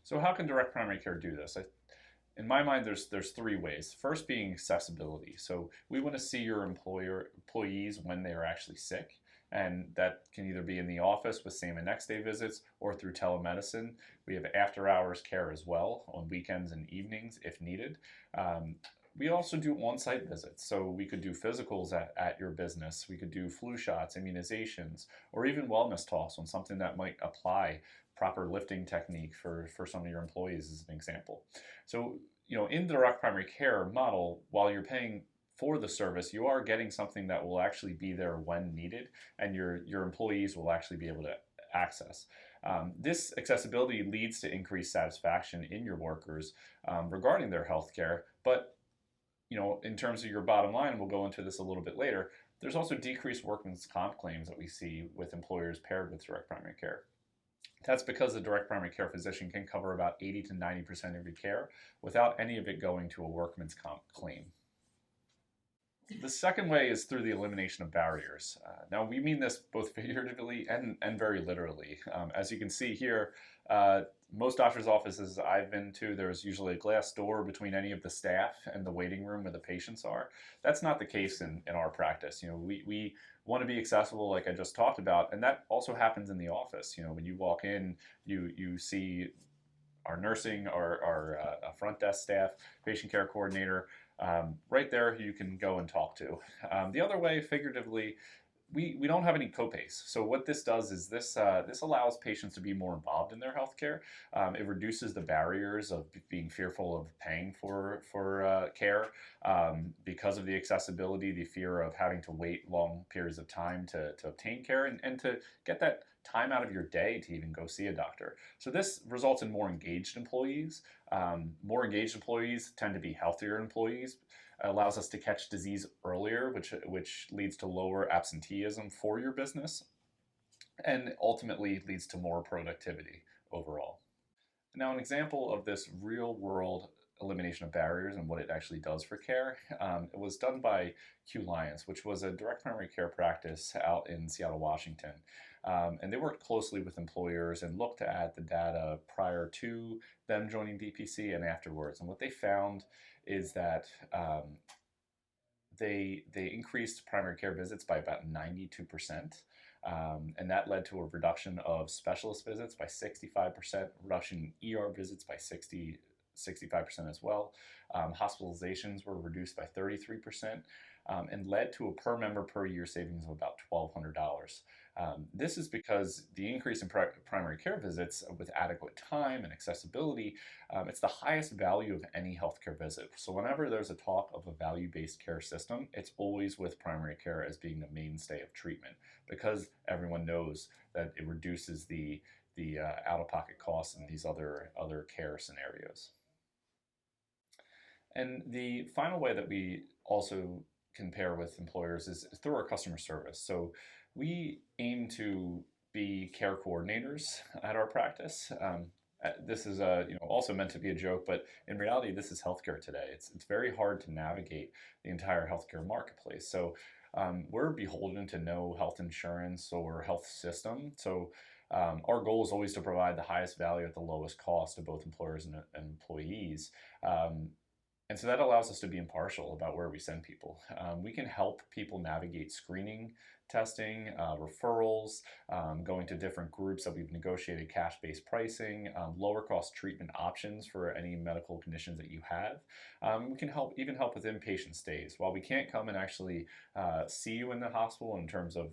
So how can direct primary care do this? In my mind, there's three ways. First being accessibility. So we want to see your employees when they are actually sick. And that can either be in the office with same and next day visits or through telemedicine. We have after hours care as well on weekends and evenings if needed. Um, we also do on-site visits. So we could do physicals at your business. We could do flu shots, immunizations, or even wellness talks on something that might apply proper lifting technique for some of your employees as an example. So, in the direct primary care model, while you're paying for the service, you are getting something that will actually be there when needed, and your employees will actually be able to access. This accessibility leads to increased satisfaction in your workers regarding their health care, but in terms of your bottom line, and we'll go into this a little bit later, there's also decreased workman's comp claims that we see with employers paired with direct primary care. That's because the direct primary care physician can cover about 80 to 90% of your care without any of it going to a workman's comp claim. The second way is through the elimination of barriers. Now, we mean this both figuratively and very literally. As you can see here, most doctor's offices I've been to, there's usually a glass door between any of the staff and the waiting room where the patients are. That's not the case in our practice. We want to be accessible, like I just talked about, and that also happens in the office. When you walk in, you see our nursing, our front desk staff, patient care coordinator, right there you can go and talk to. The other way, figuratively, we don't have any copays. So what this does is this allows patients to be more involved in their healthcare. It reduces the barriers of being fearful of paying for care because of the accessibility, the fear of having to wait long periods of time to obtain care and to get that time out of your day to even go see a doctor. So this results in more engaged employees. More engaged employees tend to be healthier employees. It allows us to catch disease earlier, which leads to lower absenteeism for your business and ultimately leads to more productivity overall. Now, an example of this real world elimination of barriers and what it actually does for care, it was done by Q Lions, which was a direct primary care practice out in Seattle, Washington. And they worked closely with employers and looked at the data prior to them joining DPC and afterwards. And what they found is that they increased primary care visits by about 92%. And that led to a reduction of specialist visits by 65%, reduction in ER visits by 65% as well. Hospitalizations were reduced by 33%, and led to a per member per year savings of about $1,200. This is because the increase in primary care visits with adequate time and accessibility, it's the highest value of any healthcare visit. So whenever there's a talk of a value-based care system, it's always with primary care as being the mainstay of treatment because everyone knows that it reduces the out-of-pocket costs in these other care scenarios. And the final way that we also compare with employers is through our customer service. So we aim to be care coordinators at our practice. This is also meant to be a joke, but in reality, this is healthcare today. It's very hard to navigate the entire healthcare marketplace. So we're beholden to no health insurance or health system. So our goal is always to provide the highest value at the lowest cost to both employers and employees. And so that allows us to be impartial about where we send people. We can help people navigate screening, testing, referrals, going to different groups that we've negotiated cash-based pricing, lower cost treatment options for any medical conditions that you have. We can even help with inpatient stays. While we can't come and actually see you in the hospital in terms of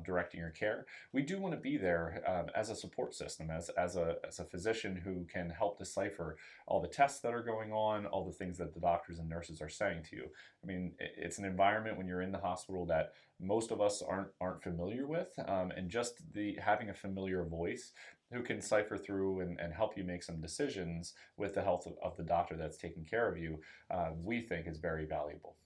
directing your care, we do want to be there as a support system, as a physician who can help decipher all the tests that are going on, all the things that the doctors and nurses are saying to you. I mean, it's an environment when you're in the hospital that most of us aren't familiar with, and just having a familiar voice who can cipher through and help you make some decisions with the health of the doctor that's taking care of you, we think is very valuable.